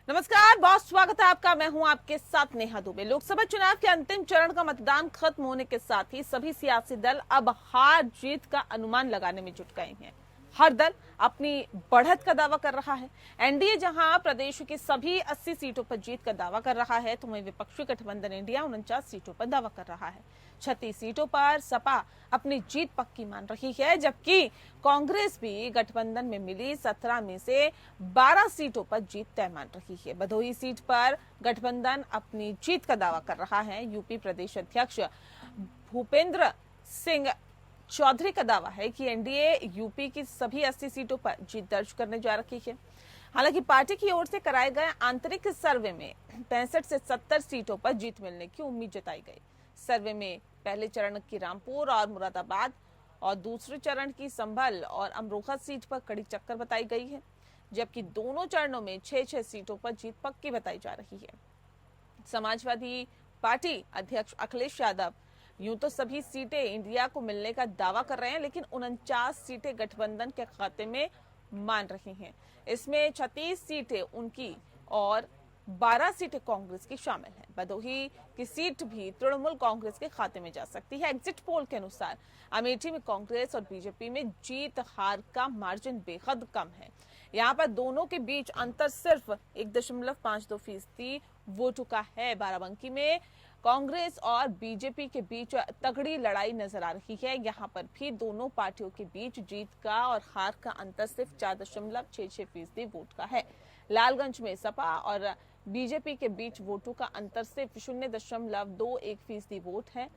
नमस्कार, बहुत स्वागत है आपका। मैं हूं आपके साथ नेहा दुबे। लोकसभा चुनाव के अंतिम चरण का मतदान खत्म होने के साथ ही सभी सियासी दल अब हार जीत का अनुमान लगाने में जुट गए हैं। हर दल अपनी बढ़त का दावा कर रहा है। एनडीए जहां प्रदेश की सभी 80 सीटों पर जीत का दावा कर रहा है, तो वहीं विपक्षी गठबंधन इंडिया 49 सीटों पर दावा कर रहा है। 36 सीटों पर सपा अपनी जीत पक्की मान रही है, जबकि कांग्रेस भी गठबंधन में मिली 17 में से 12 सीटों पर जीत तय मान रही है। भदोही सीट पर गठबंधन अपनी जीत का दावा कर रहा है। यूपी प्रदेश अध्यक्ष भूपेंद्र सिंह चौधरी का दावा है कि एनडीए यूपी की सभी 80 सीटों पर जीत दर्ज करने जा रही है। हालांकि पार्टी की ओर से कराए गए आंतरिक सर्वे में 65 से 70 सीटों पर जीत मिलने की उम्मीद जताई गई। सर्वे में पहले चरण की रामपुर और मुरादाबाद और दूसरे चरण की संभल और अमरोहा सीट पर कड़ी टक्कर बताई गई है, जबकि दोनों चरणों में 6-6 सीटों पर जीत पक्की बताई जा रही है। समाजवादी पार्टी अध्यक्ष अखिलेश यादव यूं तो सभी सीटें इंडिया को मिलने का दावा कर रहे हैं, लेकिन 49 सीटें गठबंधन के खाते में मान रही हैं। इसमें 36 सीटें उनकी और 12 सीटें कांग्रेस की शामिल हैं। भदोही की सीट भी तृणमूल कांग्रेस के खाते में जा सकती है। एग्जिट पोल के अनुसार अमेठी में कांग्रेस और बीजेपी में जीत हार का मार्जिन बेहद कम है। यहाँ पर दोनों के बीच अंतर सिर्फ 1.52% वोटों का है। बाराबंकी में कांग्रेस और बीजेपी के बीच तगड़ी लड़ाई नजर आ रही है। यहाँ पर भी दोनों पार्टियों के बीच जीत का और हार का अंतर सिर्फ 4.66% वोट का है। लालगंज में सपा और बीजेपी के बीच वोटों का अंतर सिर्फ 0.21% वोट है।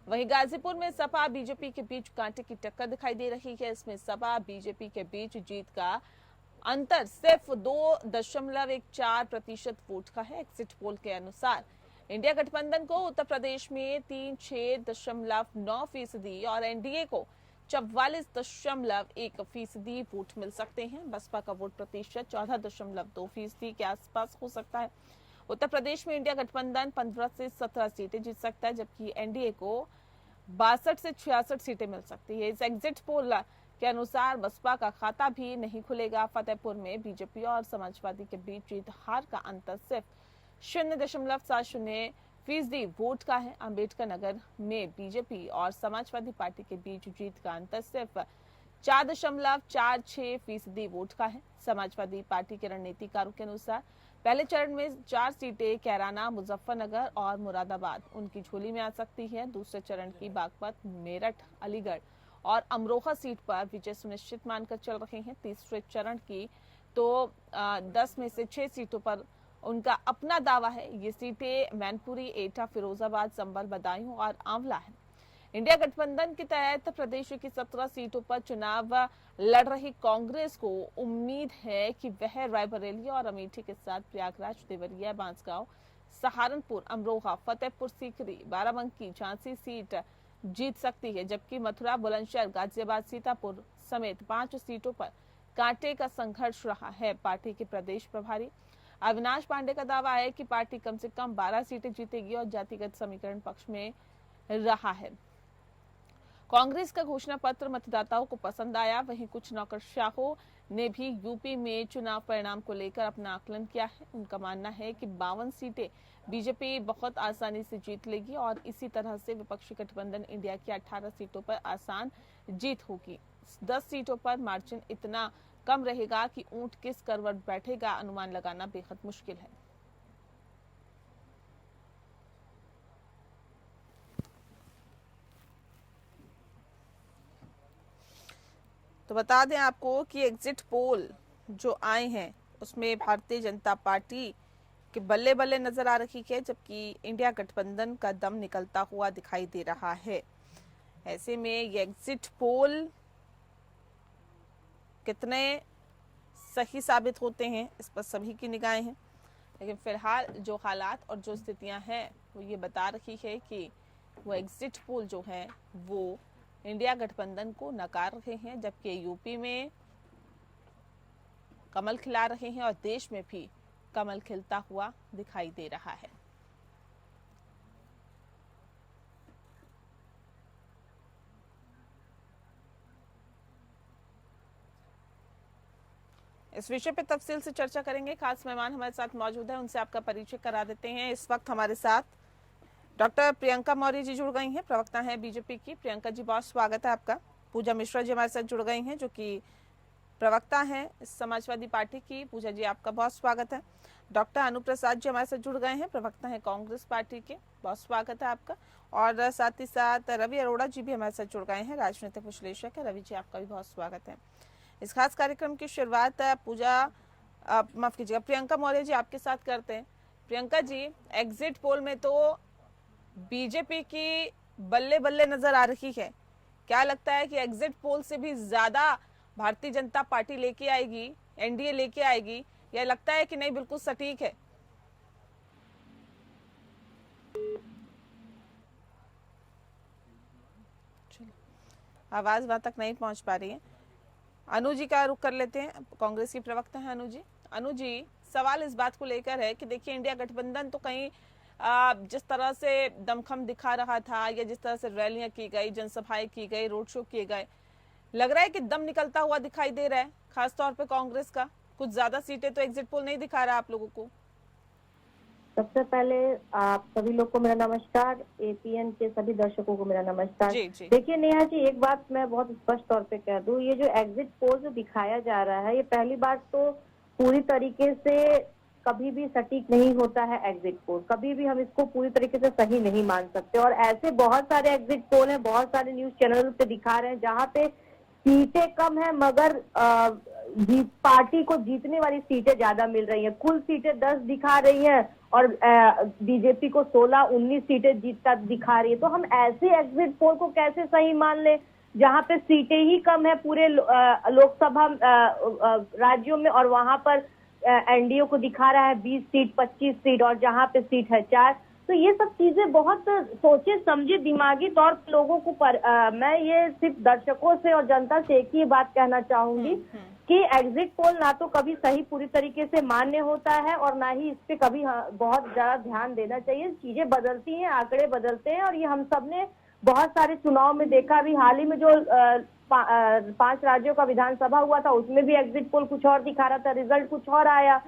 वहीं गाजीपुर में सपा बीजेपी के बीच कांटे की टक्कर दिखाई दे रही है। इसमें सपा बीजेपी के बीच जीत का अंतर सिर्फ 2.14% वोट का है। एग्जिट पोल के अनुसार इंडिया गठबंधन को उत्तर प्रदेश में 36.9% और एनडीए को 44.1% वोट मिल सकते हैं। बसपा का वोट प्रतिशत 14.2% के आसपास हो सकता है। उत्तर प्रदेश में इंडिया गठबंधन 15 से 17 सीटें जीत सकता है, जबकि एनडीए को 62 से 66 सीटें मिल सकती है। इस एग्जिट पोल के अनुसार बसपा का खाता भी नहीं खुलेगा। फतेहपुर में बीजेपी और समाजवादी के बीच जीत हार का अंतर सिर्फ 0.70% वोट का है। अंबेडकर नगर में बीजेपी और समाजवादी पार्टी के बीच जीत का अंतर सिर्फ 4.46% वोट का है। समाजवादी पार्टी के रणनीतिकारों के अनुसार पहले चरण में 4 सीटें कैराना, मुजफ्फरनगर और मुरादाबाद उनकी झोली में आ सकती है। दूसरे चरण की बागपत, मेरठ, अलीगढ़ और अमरोहा सीट पर विजय सुनिश्चित मानकर चल रहे हैं। तीसरे चरण की तो 10 में से 6 सीटों पर उनका अपना दावा है। ये सीटें मैनपुरी, एटा, फिरोजाबाद, संभल, बदायूं और आंवला है। इंडिया गठबंधन के तहत प्रदेश की 17 सीटों पर चुनाव लड़ रही कांग्रेस को उम्मीद है कि वह रायबरेली और अमेठी के साथ प्रयागराज, देवरिया, बांसगांव, सहारनपुर, अमरोहा, फतेहपुर सीकरी, बाराबंकी, झांसी सीट जीत सकती है, जबकि मथुरा, बुलंदशहर, गाजियाबाद, सीतापुर समेत 5 सीटों पर कांटे का संघर्ष रहा है। पार्टी के प्रदेश प्रभारी अविनाश पांडे का दावा है कि पार्टी कम से कम 12 सीटें जीतेगी और जातिगत समीकरण पक्ष में रहा है। कांग्रेस का घोषणा पत्र मतदाताओं को पसंद आया। वहीं कुछ नौकरशाहों ने भी यूपी में चुनाव परिणाम को लेकर अपना आकलन किया है। उनका मानना है कि 52 सीटें बीजेपी बहुत आसानी से जीत लेगी और इसी तरह से विपक्षी गठबंधन इंडिया की 18 सीटों पर आसान जीत होगी। 10 सीटों पर मार्जिन इतना कम रहेगा कि ऊंट किस करवट बैठेगा अनुमान लगाना बेहद मुश्किल है। तो बता दें आपको कि एग्जिट पोल जो आए हैं उसमें भारतीय जनता पार्टी के बल्ले बल्ले नजर आ रही है, जबकि इंडिया गठबंधन का दम निकलता हुआ दिखाई दे रहा है। ऐसे में ये एग्जिट पोल कितने सही साबित होते हैं इस पर सभी की निगाहें हैं, लेकिन फिलहाल जो हालात और जो स्थितियां हैं वो ये बता रही है कि वो एग्जिट पोल जो है वो इंडिया गठबंधन को नकार रहे हैं, जबकि यूपी में कमल खिला रहे हैं और देश में भी कमल खिलता हुआ दिखाई दे रहा है। इस विषय पे तफसील से चर्चा करेंगे। खास मेहमान हमारे साथ मौजूद है, उनसे आपका परिचय करा देते हैं। इस वक्त हमारे साथ डॉक्टर प्रियंका मौर्य जी जुड़ गई हैं, प्रवक्ता हैं बीजेपी की। प्रियंका जी, बहुत स्वागत है आपका। पूजा मिश्रा जी हमारे साथ जुड़ गई हैं, जो कि प्रवक्ता हैं समाजवादी पार्टी की। पूजा जी, आपका बहुत स्वागत है। डॉक्टर अनुप्रसाद जी हमारे साथ जुड़ गए हैं, प्रवक्ता हैं कांग्रेस पार्टी के। बहुत स्वागत है आपका। और साथ ही साथ रवि अरोड़ा जी भी हमारे साथ जुड़ गए हैं, राजनीतिक विश्लेषक है। रवि जी, आपका भी बहुत स्वागत है। इस खास कार्यक्रम की शुरुआत माफ कीजिएगा, प्रियंका मौर्य जी आपके साथ करते हैं। प्रियंका जी, एग्जिट पोल में तो बीजेपी की बल्ले बल्ले नजर आ रही है। क्या लगता है कि एग्जिट पोल से भी ज्यादा भारतीय जनता पार्टी लेके आएगी, एनडीए लेके आएगी, या लगता है कि नहीं बिल्कुल सटीक है? आवाज वहां तक नहीं पहुंच पा रही है। अनु जी का रुख कर लेते हैं, कांग्रेस की प्रवक्ता है अनु जी। अनु जी, सवाल इस बात को लेकर है कि देखिए, इंडिया गठबंधन तो कहीं जिस तरह से दमखम दिखा रहा था, या जिस तरह से रैलियां की गई, जनसभाएं की गई, रोड शो किए गए, लग रहा है कि दम निकलता हुआ दिखाई दे रहा है, खासतौर पे कांग्रेस का। कुछ ज्यादा सीटें तो एग्जिट पोल नहीं दिखा रहा आप लोगों को। सबसे पहले आप सभी लोग को मेरा नमस्कार, एपीएन के सभी दर्शकों को मेरा नमस्कार। देखिए नेहा जी, एक बात मैं बहुत स्पष्ट तौर पे कह दूं, ये जो एग्जिट पोल जो दिखाया जा रहा है, ये पहली बात तो पूरी तरीके से कभी भी सटीक नहीं होता है। एग्जिट पोल कभी भी हम इसको पूरी तरीके से सही नहीं मान सकते, और ऐसे बहुत सारे एग्जिट पोल हैं, बहुत सारे न्यूज चैनल पे दिखा रहे हैं जहाँ पे सीटें कम है मगर पार्टी को जीतने वाली सीटें ज्यादा मिल रही हैं। कुल सीटें 10 दिखा रही हैं और बीजेपी को 16-19 सीटें जीतता दिखा रही है। तो हम ऐसे एग्जिट पोल को कैसे सही मान ले जहां पे सीटें ही कम है पूरे लोकसभा राज्यों में, और वहां पर एनडीए को दिखा रहा है 20 सीट 25 सीट, और जहां पे सीट है 4। तो ये सब चीजें बहुत सोचे समझे दिमागी तौर पर लोगों को मैं ये सिर्फ दर्शकों से और जनता से एक ही बात कहना चाहूंगी कि एग्जिट पोल ना तो कभी सही पूरी तरीके से मान्य होता है, और ना ही इस पे कभी बहुत ज्यादा ध्यान देना चाहिए। चीजें बदलती हैं, आंकड़े बदलते हैं, और ये हम सब ने बहुत सारे चुनाव में देखा। अभी हाल ही में जो 5 राज्यों का विधानसभा हुआ था, उसमें भी एग्जिट पोल कुछ और दिखा रहा था, रिजल्ट कुछ और आया।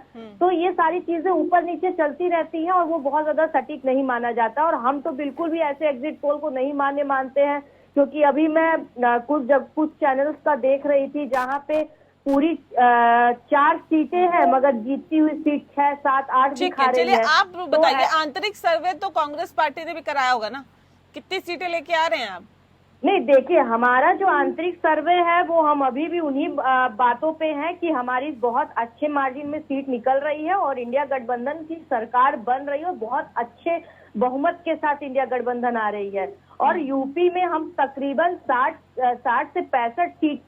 तो ये सारी चीजें ऊपर नीचे चलती रहती हैं, और वो बहुत ज्यादा सटीक नहीं माना जाता। और हम तो बिल्कुल भी ऐसे एग्जिट पोल को नहीं मानते हैं, क्योंकि अभी मैं कुछ चैनल्स का देख रही थी जहाँ पे पूरी 4 सीटें हैं मगर जीतती हुई सीट 6, 7, 8 दिखा रही है। आप बताइए, आंतरिक सर्वे तो कांग्रेस पार्टी ने भी कराया होगा ना, कितनी सीटें लेके आ रहे हैं आप? नहीं, देखिए, हमारा जो आंतरिक सर्वे है वो हम अभी भी उन्हीं बातों पे हैं कि हमारी बहुत अच्छे मार्जिन में सीट निकल रही है और इंडिया गठबंधन की सरकार बन रही है, और बहुत अच्छे बहुमत के साथ इंडिया गठबंधन आ रही है। और यूपी में हम तकरीबन 60 से 65 सीट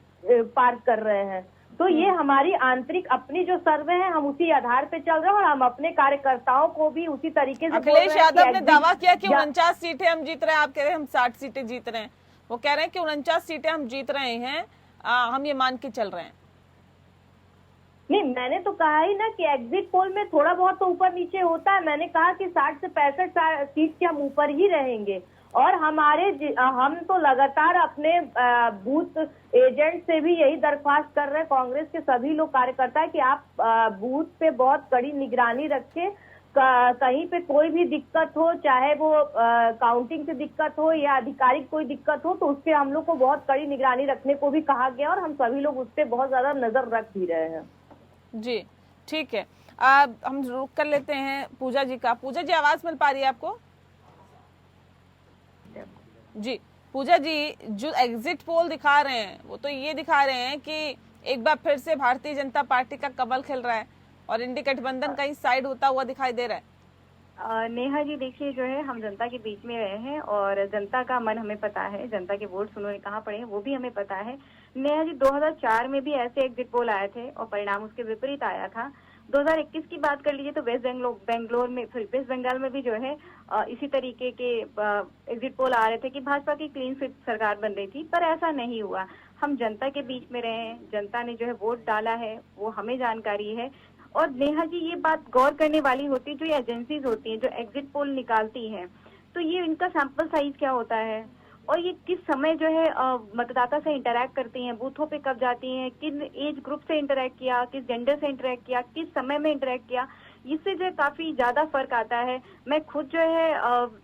पार कर रहे हैं। तो ये हमारी आंतरिक अपनी जो सर्वे है, हम उसी आधार पे चल रहे हैं, और हम अपने कार्यकर्ताओं को भी उसी तरीके से। अखिलेश यादव ने दावा किया कि 49 सीटें हम जीत रहे हैं, आप कह रहे हैं हम 60 सीटें जीत रहे हैं। वो कह रहे हैं कि 49 सीटें हम जीत रहे हैं, हम ये मान के चल रहे हैं। नहीं, मैंने तो कहा ही ना कि एग्जिट पोल में थोड़ा बहुत तो ऊपर नीचे होता है। मैंने कहा कि 60 से 65 सीट के हम ऊपर ही रहेंगे, और हम तो लगातार अपने बूथ एजेंट से भी यही दरख्वास्त कर रहे हैं, कांग्रेस के सभी लोग कार्यकर्ता, कि आप बूथ पे बहुत कड़ी निगरानी रखें। कहीं पे कोई भी दिक्कत हो, चाहे वो काउंटिंग से दिक्कत हो या आधिकारिक कोई दिक्कत हो, तो उस पर हम लोग को बहुत कड़ी निगरानी रखने को भी कहा गया, और हम सभी लोग उस पर बहुत ज्यादा नजर रख भी रहे हैं। जी, ठीक है। हम रुक कर लेते हैं पूजा जी का। पूजा जी, आवाज मिल पा रही है आपको? जी पूजा जी, जो एग्जिट पोल दिखा रहे हैं वो तो ये दिखा रहे हैं कि एक बार फिर से भारतीय जनता पार्टी का कमल खिल रहा है और इंडिया गठबंधन कहीं साइड होता हुआ दिखाई दे रहा है। नेहा जी, देखिए, जो है हम जनता के बीच में रहे हैं और जनता का मन हमें पता है, जनता के वोट्स उन्होंने कहाँ पड़े हैं वो भी हमें पता है। नेहा जी, 2004 में भी ऐसे एग्जिट पोल आए थे और परिणाम उसके विपरीत आया था। 2021 की बात कर लीजिए तो वेस्ट बंगाल में भी जो है इसी तरीके के एग्जिट पोल आ रहे थे कि भाजपा की क्लीन स्वीप सरकार बन रही थी, पर ऐसा नहीं हुआ। हम जनता के बीच में रहे हैं, जनता ने जो है वोट डाला है, वो हमें जानकारी है। और नेहा जी, ये बात गौर करने वाली होती है, जो ये एजेंसीज होती हैं जो एग्जिट पोल निकालती हैं, तो ये इनका सैंपल साइज क्या होता है, और ये किस समय जो है मतदाता से इंटरेक्ट करती हैं, बूथों पे कब जाती हैं, किन एज ग्रुप से इंटरेक्ट किया, किस जेंडर से इंटरेक्ट किया, किस समय में इंटरेक्ट किया, इससे जो है काफी ज्यादा फर्क आता है। मैं खुद जो है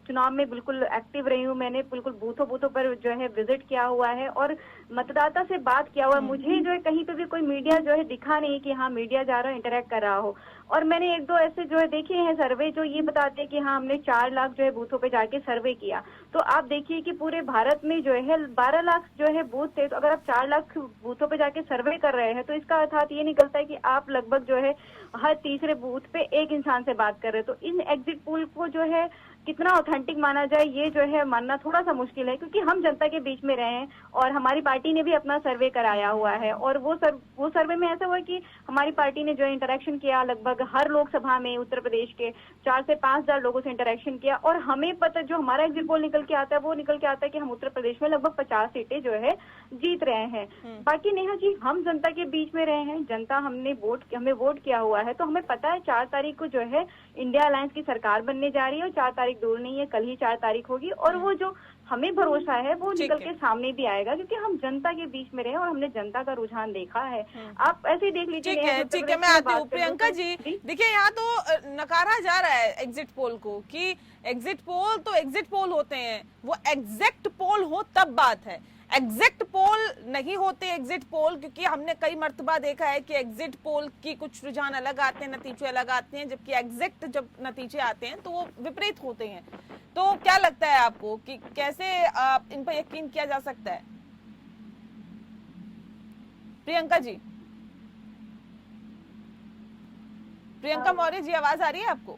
चुनाव में बिल्कुल एक्टिव रही हूँ, मैंने बिल्कुल बूथों पर जो है विजिट किया हुआ है और मतदाता से बात किया हुआ है। मुझे जो है कहीं पे भी कोई मीडिया जो है दिखा नहीं कि हाँ मीडिया जा रहा है, इंटरेक्ट कर रहा हो। और मैंने एक दो ऐसे जो है देखे हैं सर्वे जो ये बताते हैं कि हाँ हमने 4 लाख जो है बूथों पे जाके सर्वे किया। तो आप देखिए कि पूरे भारत में जो है 12 लाख जो है बूथ थे, तो अगर आप 4 लाख बूथों पे जाके सर्वे कर रहे हैं तो इसका अर्थात ये निकलता है कि आप लगभग जो है हर तीसरे बूथ पे एक इंसान से बात कर रहे हैं। तो इन एग्जिट पोल को जो है कितना ऑथेंटिक माना जाए ये जो है मानना थोड़ा सा मुश्किल है, क्योंकि हम जनता के बीच में रहे हैं और हमारी पार्टी ने भी अपना सर्वे कराया हुआ है। और वो सर्वे में ऐसा हुआ कि हमारी पार्टी ने जो है इंटरेक्शन किया, लगभग हर लोकसभा में उत्तर प्रदेश के 4 से 5 हजार लोगों से इंटरेक्शन किया। और हमें पता जो हमारा एग्जिट पोल निकल के आता है वो निकल के आता है कि हम उत्तर प्रदेश में लगभग 50 सीटें जो है जीत रहे हैं। बाकी नेहा जी, हम जनता के बीच में रहे हैं, जनता हमें वोट किया हुआ है, तो हमें पता है 4 तारीख को जो है इंडिया अलायंस की सरकार बनने जा रही है और 4 तारीख दूर नहीं है, कल ही 4 तारीख होगी। और वो जो हमें भरोसा है वो निकल के सामने भी आएगा, क्योंकि हम जनता के बीच में रहे और हमने जनता का रुझान देखा है। आप ऐसे ही देख लीजिए। ठीक है, मैं आती हूँ प्रियंका जी। देखिए यहाँ तो नकारा जा रहा है एग्जिट पोल को कि एग्जिट पोल तो एग्जिट पोल होते हैं, वो एग्जैक्ट पोल हो तब बात है। एग्जैक्ट पोल नहीं होते एग्जिट पोल, क्योंकि हमने कई मर्तबा देखा है कि एग्जिट पोल की कुछ रुझान अलग आते हैं, नतीजे अलग आते हैं, जबकि एग्जैक्ट जब नतीजे आते हैं तो वो विपरीत होते हैं। तो क्या लगता है आपको कि कैसे इन पर यकीन किया जा सकता है? प्रियंका जी, प्रियंका मौर्य जी, आवाज आ रही है आपको?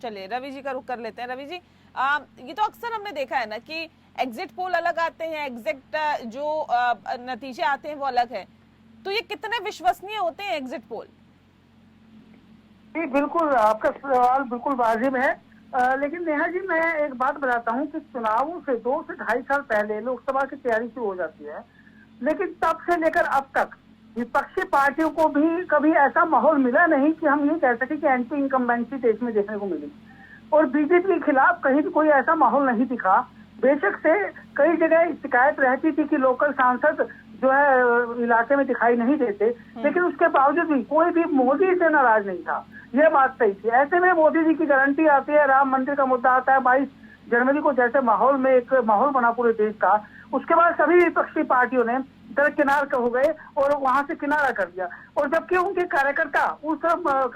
चलिए रवि जी का रुख कर लेते हैं। रवि जी, ये तो अक्सर हमने देखा है ना कि एग्जिट पोल अलग आते हैं, एग्जैक्ट जो नतीजे आते हैं वो अलग है, तो ये कितने विश्वसनीय होते हैं एग्जिट पोल? जी बिल्कुल, आपका सवाल बिल्कुल वाजिब है। लेकिन नेहा जी, मैं एक बात बताता हूँ कि चुनावों से 2 से 2.5 साल पहले लोकसभा की तैयारी शुरू हो जाती है, लेकिन तब से लेकर अब तक विपक्षी पार्टियों को भी कभी ऐसा माहौल मिला नहीं कि हम ये कह सके कि एंटी इनकम्बेंसी देश में देखने को मिली। और बीजेपी के खिलाफ कहीं भी कोई ऐसा माहौल नहीं दिखा। बेशक से कई जगह शिकायत रहती थी कि लोकल सांसद जो है इलाके में दिखाई नहीं देते, लेकिन उसके बावजूद भी कोई भी मोदी से नाराज नहीं था, ये बात सही थी। ऐसे में मोदी जी की गारंटी आती है, राम मंदिर का मुद्दा आता है 22 जनवरी को, जैसे माहौल में एक माहौल बना पूरे देश का। उसके बाद सभी विपक्षी पार्टियों ने दरकिनार हो गए और वहां से किनारा कर दिया, और जबकि उनके कार्यकर्ता उस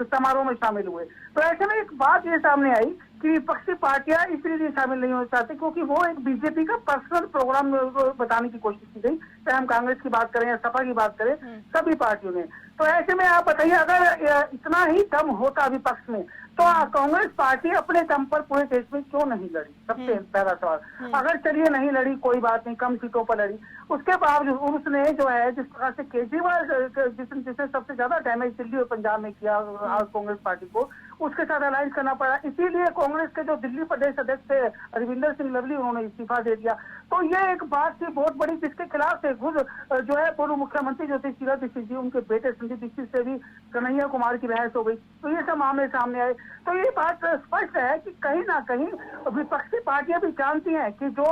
समारोह में शामिल हुए। तो ऐसे में एक बात ये सामने आई कि विपक्षी पार्टियां इसलिए शामिल नहीं हो चाहती क्योंकि वो एक बीजेपी का पर्सनल प्रोग्राम बताने की कोशिश की गई, चाहे हम कांग्रेस की बात करें या सपा की बात करें, सभी पार्टियों ने। तो ऐसे में आप बताइए, अगर इतना ही दम होता विपक्ष में तो कांग्रेस पार्टी अपने दम पर पूरे देश में क्यों नहीं लड़ी? सबसे पहला सवाल। अगर चलिए नहीं लड़ी, कोई बात नहीं, कम सीटों पर लड़ी, उसके बावजूद उसने जो है जिस तरह से केजरीवाल जिसने सबसे ज्यादा डैमेज दिल्ली और पंजाब में किया कांग्रेस पार्टी को, उसके साथ अलायंस करना पड़ा। इसीलिए कांग्रेस के जो दिल्ली प्रदेश अध्यक्ष थे रविंदर सिंह लवली, उन्होंने इस्तीफा दे दिया। तो ये एक बात थी बहुत बड़ी, जिसके खिलाफ से खुद जो है पूर्व मुख्यमंत्री जो थे शीला दीक्षित जी, उनके बेटे संदीप दीक्षित से भी कन्हैया कुमार की बहस हो गई। तो ये सब मामले सामने आए। तो ये बात स्पष्ट है कि कहीं ना कहीं विपक्षी पार्टियां भी जानती हैं कि जो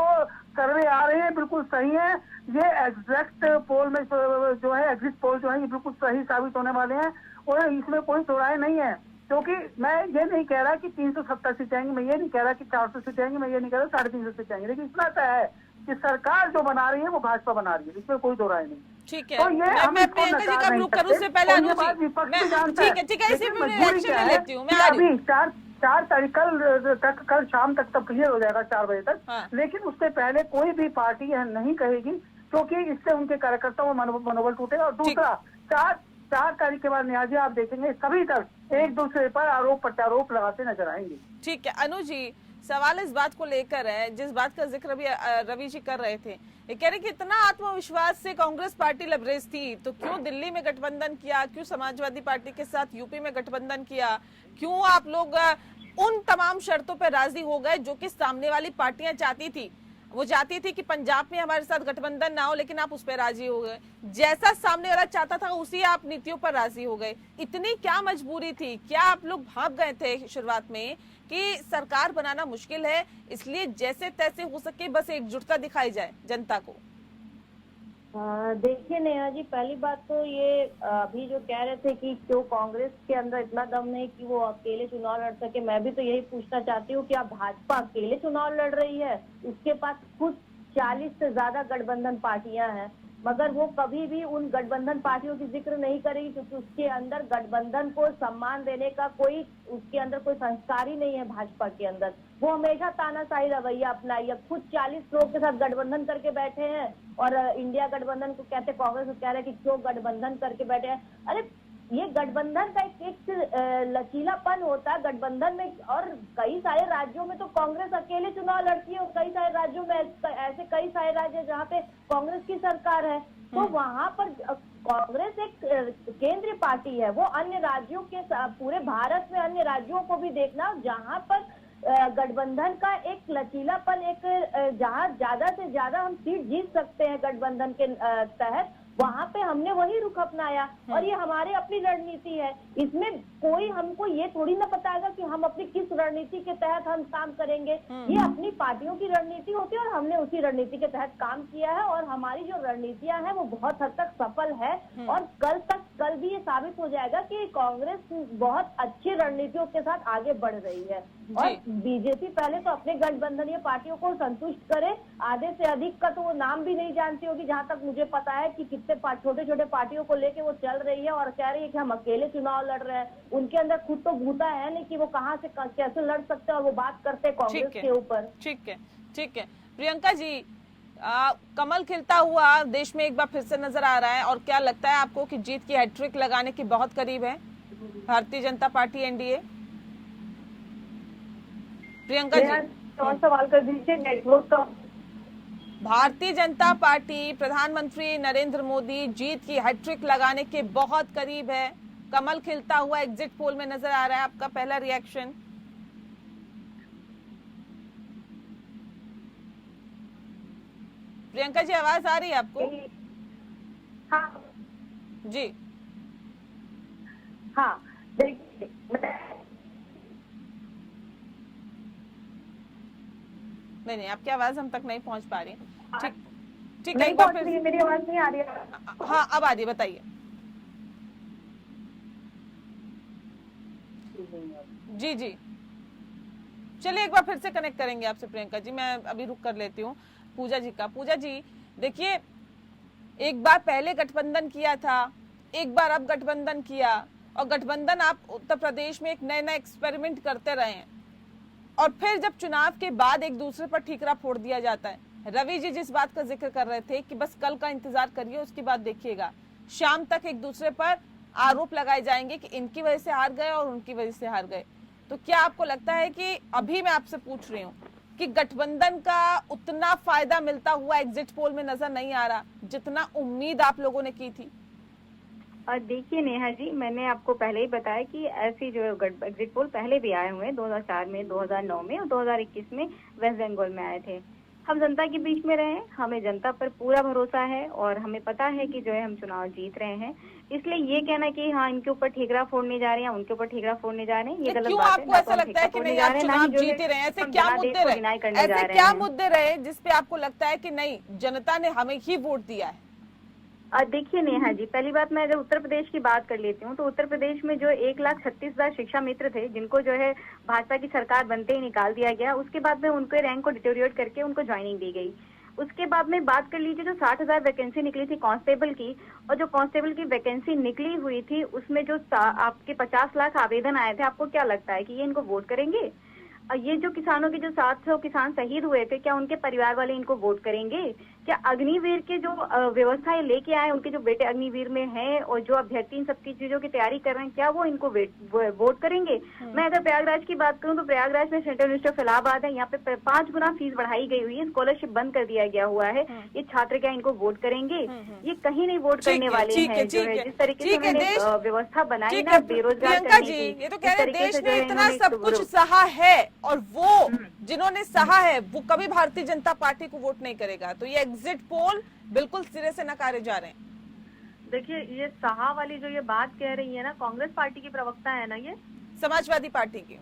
सर्वे आ रहे हैं बिल्कुल सही है, ये एग्जैक्ट पोल में जो है एग्जिट पोल जो है ये बिल्कुल सही साबित होने वाले हैं, और इसमें कोई दोराय नहीं है। क्योंकि मैं ये नहीं कह रहा कि 370 सीटें आएंगी, मैं ये नहीं कह रहा कि 400 सीटें आएंगी, मैं ये नहीं कह रहा 350 सीटें आएंगी, लेकिन इतना तय है कि सरकार जो बना रही है वो भाजपा बना रही है, इसमें कोई दो राय नहीं। ठीक है, तो ये मैं प्रियंका जी का रुख करूं से पहले अनुजी, ठीक है, इसी में रिएक्शन ले लेती हूं मैं। अभी 4 तारीख कल शाम तक तब क्लियर हो जाएगा 4 बजे तक। हाँ। लेकिन उससे पहले कोई भी पार्टी यह नहीं कहेगी, क्योंकि इससे उनके कार्यकर्ताओं में मनोबल टूटेगा। और दूसरा, 4 तारीख के बाद न्याजी आप देखेंगे सभी दल एक दूसरे पर आरोप प्रत्यारोप लगाते नजर आएंगे। ठीक है अनु जी, सवाल इस बात को लेकर है, जिस बात का जिक्र भी रवि जी कर रहे थे, ये कह रहे कि इतना आत्मविश्वास से कांग्रेस पार्टी लबरेज थी तो क्यों दिल्ली में गठबंधन किया, क्यों समाजवादी पार्टी के साथ यूपी में गठबंधन किया, क्यों आप लोग उन तमाम शर्तों पर राजी हो गए जो कि सामने वाली पार्टियां चाहती थी। वो चाहती थी कि पंजाब में हमारे साथ गठबंधन ना हो, लेकिन आप उस पर राजी हो गए। जैसा सामने वाला चाहता था उसी आप नीतियों पर राजी हो गए। इतनी क्या मजबूरी थी? क्या आप लोग भाग गए थे शुरुआत में कि सरकार बनाना मुश्किल है, इसलिए जैसे तैसे हो सके बस एकजुटता दिखाई जाए जनता को? देखिए नेहा जी, पहली बात तो ये अभी जो कह रहे थे कि क्यों कांग्रेस के अंदर इतना दम नहीं कि वो अकेले चुनाव लड़ सके, मैं भी तो यही पूछना चाहती हूँ कि आप भाजपा अकेले चुनाव लड़ रही है, उसके पास खुद 40 से ज्यादा गठबंधन पार्टियां हैं, मगर वो कभी भी उन गठबंधन पार्टियों की जिक्र नहीं करेगी क्योंकि उसके अंदर गठबंधन को सम्मान देने का कोई उसके अंदर कोई संस्कार ही नहीं है। भाजपा के अंदर वो हमेशा तानाशाही रवैया अपनाई है। खुद 40 लोग के साथ गठबंधन करके बैठे हैं और इंडिया गठबंधन को कहते, कांग्रेस को कह रहे हैं कि क्यों गठबंधन करके बैठे हैं। अरे ये गठबंधन का एक लचीलापन होता है गठबंधन में, और कई सारे राज्यों में तो कांग्रेस अकेले चुनाव लड़ती है और कई सारे राज्यों में ऐसे कई सारे राज्य जहाँ पे कांग्रेस की सरकार है, तो वहां पर कांग्रेस एक केंद्रीय पार्टी है। वो अन्य राज्यों के पूरे भारत में अन्य राज्यों को भी देखना जहाँ पर गठबंधन का एक लचीलापन, एक जहाँ ज्यादा से ज्यादा हम सीट जीत सकते हैं गठबंधन के तहत, वहां पे हमने वही रुख अपनाया और ये हमारी अपनी रणनीति है। इसमें कोई हमको ये थोड़ी ना बताएगा कि हम अपनी किस रणनीति के तहत हम काम करेंगे। ये अपनी पार्टियों की रणनीति होती है और हमने उसी रणनीति के तहत काम किया है और हमारी जो रणनीतियां हैं वो बहुत हद तक सफल है और कल भी ये साबित हो जाएगा कि कांग्रेस बहुत अच्छी रणनीतियों के साथ आगे बढ़ रही है। और बीजेपी पहले तो अपने गठबंधनीय पार्टियों को संतुष्ट करे, आधे से अधिक का तो वो नाम भी नहीं जानती होगी जहां तक मुझे पता है कि कितने छोटे छोटे पार्टियों को लेके वो चल रही है और कह रही है कि हम अकेले चुनाव लड़ रहे हैं। उनके अंदर खुद तो भूता है नहीं कि वो कहां से कैसे लड़ सकते हैं और वो बात करते हैं कांग्रेस के ऊपर। ठीक है प्रियंका जी, कमल खिलता हुआ देश में एक बार फिर से नजर आ रहा है और क्या लगता है आपको कि जीत की हैट्रिक लगाने की बहुत करीब है भारतीय जनता पार्टी एनडीए? प्रियंका जी और सवाल कर दीजिए। नेटवर्क का भारतीय जनता पार्टी प्रधानमंत्री नरेंद्र मोदी जीत की हैट्रिक लगाने के बहुत करीब है, कमल खिलता हुआ एग्जिट पोल में नजर आ रहा है, आपका पहला रिएक्शन? प्रियंका जी आवाज आ रही है आपको? हाँ जी हाँ, देखिए नहीं आपकी आवाज हम तक नहीं पहुंच पा रही। ठीक है, एक बार फिर मेरी आवाज नहीं आ रही है? हाँ अब आ रही है, बताइए। जी चलिए एक बार फिर से कनेक्ट करेंगे आपसे प्रियंका जी, मैं अभी रुक कर लेती हूँ पूजा जी का। पूजा जी देखिए, एक बार पहले गठबंधन किया था, एक बार अब गठबंधन किया और गठबंधन आप उत्तर प्रदेश में एक नया एक्सपेरिमेंट करते रहे हैं और फिर जब चुनाव के बाद एक दूसरे पर ठीकरा फोड़ दिया जाता है। रवि जी जिस बात का जिक्र कर रहे थे कि बस कल का इंतजार करिए, उसके बाद देखिएगा शाम तक एक दूसरे पर आरोप लगाए जाएंगे कि इनकी वजह से हार गए और उनकी वजह से हार गए। तो क्या आपको लगता है कि अभी मैं आपसे पूछ रही हूँ कि गठबंधन का उतना फायदा मिलता हुआ एग्जिट पोल में नजर नहीं आ रहा जितना उम्मीद आप लोगों ने की थी? देखिए नेहा जी, मैंने आपको पहले ही बताया कि ऐसी जो एग्जिट पोल पहले भी आए हुए हैं, 2004 में, 2009 में और 2021 में वेस्ट बंगाल में आए थे। हम जनता के बीच में रहे, हमें जनता पर पूरा भरोसा है और हमें पता है कि जो है हम चुनाव जीत रहे हैं। इसलिए ये कहना कि हाँ इनके ऊपर ठीकरा फोड़ने जा रहे हैं, उनके ऊपर ठीकरा फोड़ने जा रहे हैं, ये गलत बात है। आपको ऐसा लगता है कि नहीं आप चुनाव जीत रहे हैं? ऐसे क्या मुद्दे रहे जिसपे आपको लगता है कि नहीं जनता ने हमें ही वोट दिया है? देखिए नेहा जी, पहली बात मैं अगर उत्तर प्रदेश की बात कर लेती हूँ तो उत्तर प्रदेश में जो 1,36,000 शिक्षा मित्र थे जिनको जो है भाजपा की सरकार बनते ही निकाल दिया गया, उसके बाद में उनके रैंक को डिटोरिएट करके उनको ज्वाइनिंग दी गई। उसके बाद में बात कर लीजिए जो 60,000 वैकेंसी निकली थी कांस्टेबल की, और जो कांस्टेबल की वैकेंसी निकली हुई थी उसमें जो आपके 50 लाख आवेदन आए थे, आपको क्या लगता है कि ये इनको वोट करेंगे? ये जो किसानों के जो 700 किसान शहीद हुए थे, क्या उनके परिवार वाले इनको वोट करेंगे? क्या अग्निवीर के जो व्यवस्थाएं लेके आए, उनके जो बेटे अग्निवीर में हैं और जो अभ्यर्थी इन सबकी चीजों की तैयारी कर रहे हैं, क्या वो इनको वोट करेंगे? मैं अगर प्रयागराज की बात करूं तो प्रयागराज में सेंट्रल यूनिवर्सिटी ऑफ इलाहाबाद है, यहाँ पे 5 गुना फीस बढ़ाई गई हुई है, स्कॉलरशिप बंद कर दिया गया हुआ है। ये छात्र क्या इनको वोट करेंगे? ये कहीं नहीं वोट करने वाले हैं। जो है जिस तरीके से उन्होंने व्यवस्था बनाई ना बेरोजगार करने की, ये तो कह रहे देश ने इतना सब कुछ सहा है और वो जिन्होंने सहा है वो कभी भारतीय जनता पार्टी को वोट नहीं करेगा, तो ये एग्जिट पोल बिल्कुल सिरे से नकारे जा रहे हैं। देखिए, ये सहा वाली जो ये बात कह रही है ना, कांग्रेस पार्टी की प्रवक्ता है ना, ये समाजवादी पार्टी की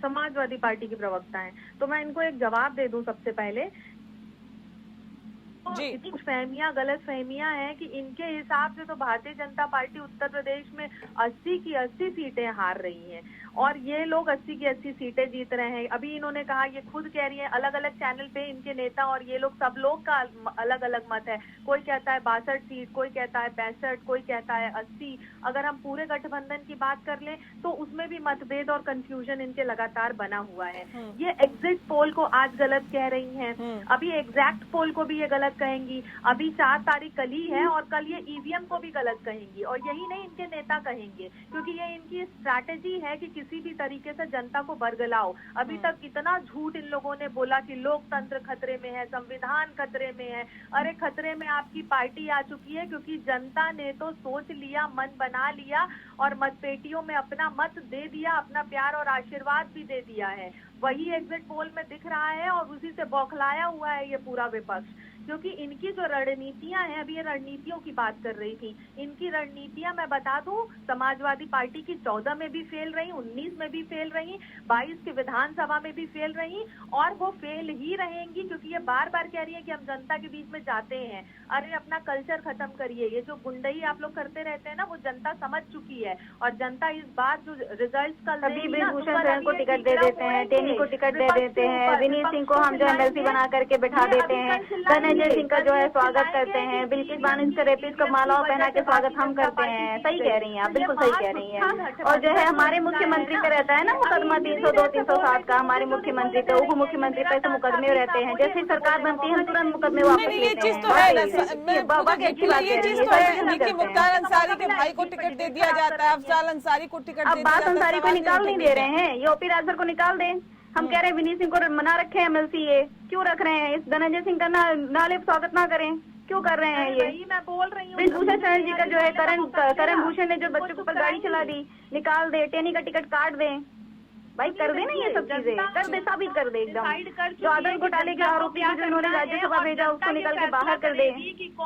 समाजवादी की प्रवक्ता है। तो मैं इनको एक जवाब दे दूं सबसे पहले। जी, कुछ फहमियां, गलत फहमियां हैं कि इनके हिसाब से तो भारतीय जनता पार्टी उत्तर प्रदेश में 80 की 80 सीटें हार रही हैं और ये लोग 80 की 80 सीटें जीत रहे हैं। अभी इन्होंने कहा, ये खुद कह रही है, अलग अलग चैनल पे इनके नेता और ये लोग सब लोग का अलग अलग मत है। कोई कहता है 62 सीट, कोई कहता है 65, कोई कहता है 80। अगर हम पूरे गठबंधन की बात कर लें तो उसमें भी मतभेद और कंफ्यूजन इनके लगातार बना हुआ है। ये एग्जिट पोल को आज गलत कह रही हैं, अभी एग्जैक्ट पोल को भी ये गलत कहेंगी। अभी 4 तारीख कल ही है और कल ये ईवीएम को भी गलत कहेंगी और यही नहीं इनके नेता कहेंगे, क्योंकि ये इनकी स्ट्रैटेजी है कि किसी भी तरीके से जनता को बरगलाओ। अभी तक कितना झूठ इन लोगों ने बोला कि लोकतंत्र खतरे में है, संविधान खतरे में है। अरे खतरे में आपकी पार्टी आ चुकी है, क्योंकि जनता ने तो सोच लिया, मन बना लिया और मतपेटियों में अपना मत दे दिया, अपना प्यार और आशीर्वाद भी दे दिया है। वही एग्जिट पोल में दिख रहा है और उसी से बौखलाया हुआ है ये पूरा विपक्ष, क्योंकि इनकी जो रणनीतियां हैं, अभी ये रणनीतियों की बात कर रही थी, इनकी रणनीतियां मैं बता दूं, समाजवादी पार्टी की 14 में भी फेल रही, 19 में भी फेल रही, 22 के विधानसभा में भी फेल रही और वो फेल ही रहेंगी, क्योंकि ये बार बार कह रही है कि हम जनता के बीच में जाते हैं। अरे अपना कल्चर खत्म करिए, ये जो गुंडई आप लोग करते रहते हैं ना, वो जनता समझ चुकी है और जनता इस बार जो रिजल्ट कल ब्रिजभूषण शरण को टिकट दे देते हैं, टेनी को टिकट दे देते हैं, विनीत सिंह को हम जो एमएलसी बना करके बैठा देते हैं, धनंजय सिंह का जो है स्वागत करते हैं, बिल्किस बानो रेपिस को मालाओं पहना के स्वागत हम करते हैं। सही कह रही हैं आप, बिल्कुल सही कह रही हैं। और जो है हमारे मुख्यमंत्री पे रहता है ना मुकदमा 302, 307 का, हमारे मुख्यमंत्री पे, उप मुख्यमंत्री पे तो मुकदमे रहते हैं। जैसे सरकार बनती है तुरंत मुकदमे वापस लेते हैं। ये चीज तो है कि मुख्तार अंसारी के भाई को टिकट दे दिया जाता है, अफजाल अंसारी को टिकट दे दिया जाता है। अब्बास अंसारी को निकाल नहीं दे रहे हैं, ये ओपी राजभर को निकाल दें। हम कह रहे हैं विनीत सिंह को मना रखे हैं एमएलसी, ये क्यों रख रहे हैं? इस धनंजय सिंह का नाले स्वागत ना करें, क्यों कर रहे हैं ये? मैं बोल रही हूँ ब्रिजभूषण शरण जी का जो है करण भूषण ने जो बच्चों के ऊपर गाड़ी चला दी, निकाल दे, टेनी का टिकट काट दे। भाई कर दे ना ये सब चीजें, कर दे, साबित कर दे एकदम। जो आदम घोटाले के आरोपी जो इन्होंने राज्यसभा भेजा उसको निकल के बाहर कर दे।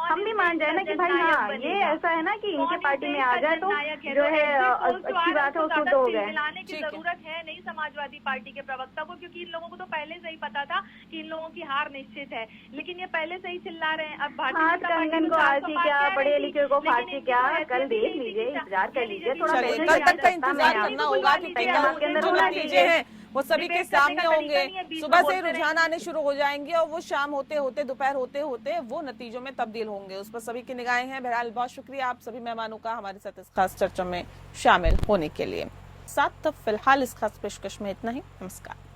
हम भी मान जाए ना कि भाई हाँ ये ऐसा है ना कि इनके पार्टी में आ जाए तो जो है अच्छी बात है, उसको हो गए। मिलाने की जरूरत है नहीं समाजवादी पार्टी के प्रवक्ता को, क्योंकि इन लोगों को तो पहले से ही पता था कि इन लोगों की हार निश्चित है, लेकिन ये पहले से ही चिल्ला रहे हैं। अब भारतीय कंगन को आरती क्या, पढ़े लिखे को फांसी क्या, कल देख लीजिए, इंतजार कर लीजिए थोड़ा। कल तक का इंतजार करना होगा, क्योंकि नतीजे हैं वो सभी के सामने होंगे। सुबह से रुझान आने शुरू हो जाएंगे और वो शाम होते होते, दोपहर होते होते वो नतीजों में तब्दील होंगे। उस पर सभी की निगाहें हैं। बहरहाल बहुत शुक्रिया आप सभी मेहमानों का हमारे साथ इस खास चर्चा में शामिल होने के लिए। साथ फिलहाल इस खास पेशकश में इतना ही। नमस्कार।